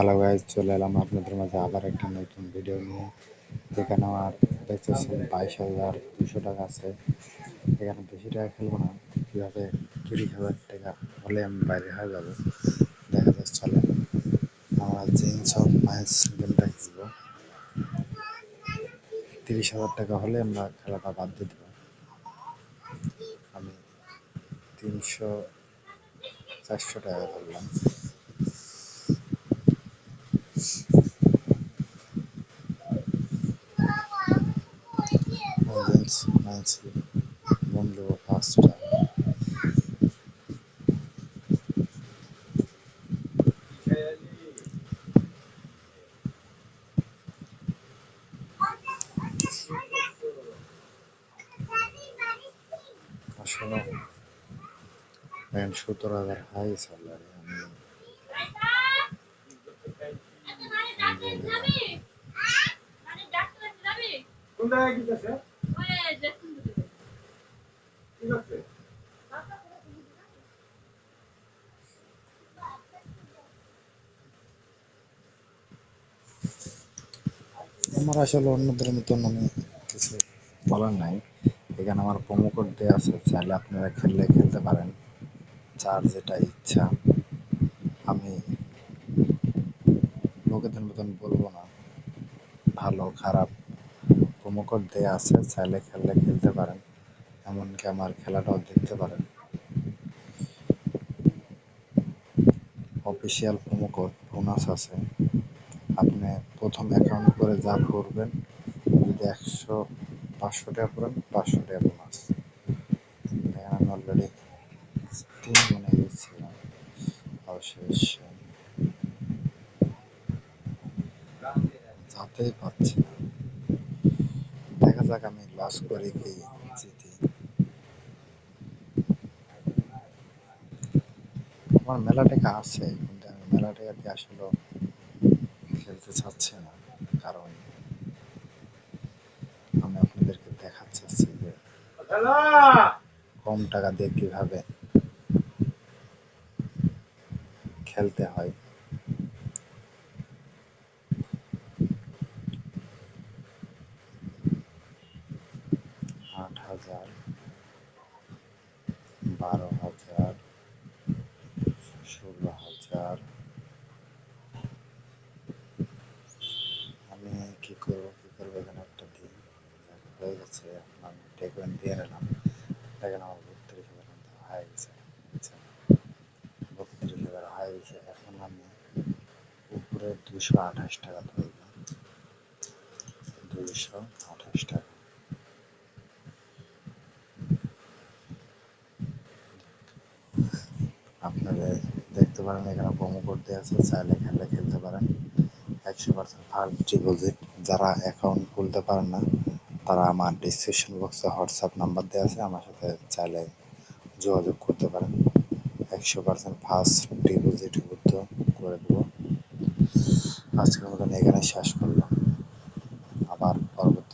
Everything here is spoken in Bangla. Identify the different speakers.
Speaker 1: হ্যালো গাইজ, চলে এলাম আপনাদের মাঝে আবার একটা নতুন ভিডিও নিয়ে। যেখানে আমার দেখতেছেন 22,200 টাকা আছে। এখানে বেশি টাকা খেলবো না, কীভাবে 30,000 টাকা হলে আমি বাইরে হয়ে যাবো দেখা যাচ্ছে। চলে আমরা জিন্স অফ ম্যাচ গেমটা খেলবো। 30,000 টাকা হলে আমরা খেলাটা বাদ দিয়ে দেবো। আমি 300-400 টাকা ধরলাম। জিন্স ম্যাচ বন্ধু ফার্স্টটা আসলে 17,000 হাই স্যালারি আমার আসলে অন্যদের মতন আমি কিছু বলার নাই। এখানে আমার প্রোমো কোড দেওয়া আছে, চাইলে আপনারা খেলতে পারেন যার যেটা ইচ্ছা। আমি লোকেদের মতন বলবো না, ভালো খারাপ প্রোমো কোড দেওয়া আছে, চাইলে খেলতে পারেন। এমনকি আমার খেলাটাও দেখতে পারেন। অফিসিয়াল প্রোমো কোড বোনাস আছে। আপনি প্রথম অ্যাকাউন্ট করে যা করবেন, যদি 500 টাকা করেন 500 টাকা বোনাস। দেখেন আমি অলরেডি 3 গেছিলাম, অবশেষ যাতেই পাচ্ছি না। দেখা যাক আমি লস করি কি জিতি। আমার মেলা টাকা আছে, কিন্তু আমি মেলা টাকা দিয়ে আসলে খেলতে চাচ্ছি না। কারণ আমি আপনাদেরকে দেখাতে চাচ্ছি যে কম টাকা দিয়ে কিভাবে খেলতে হয়। 8,000, 12,000, 16,000। আমি কি করবো এখানে একটা দিন হয়ে গেছে। আপনার টেকওয়েন দিয়ে নিলাম। দেখেন আমার 32,000 হয়ে গেছে। 32,000 হয়ে গেছে। এখন আমি উপরে 228 টাকা ধরব। 228 টাকা। আপনারা দেখতে পারেন এখানে প্রোমো কোড দেওয়া আছে, চাইলে খেলতে পারেন। 100% ফার্স্ট ডিপোজিট। যারা অ্যাকাউন্ট খুলতে পারেন না, তারা আমার ডিসক্রিপশন বক্সে হোয়াটসঅ্যাপ নাম্বার দেওয়া আছে, আমার সাথে চাইলে যোগাযোগ করতে পারেন। 100% ফার্স্ট ডিপোজিট করে দেবো। আজকের মতন এখানে শেষ করলাম। আবার পরবর্তী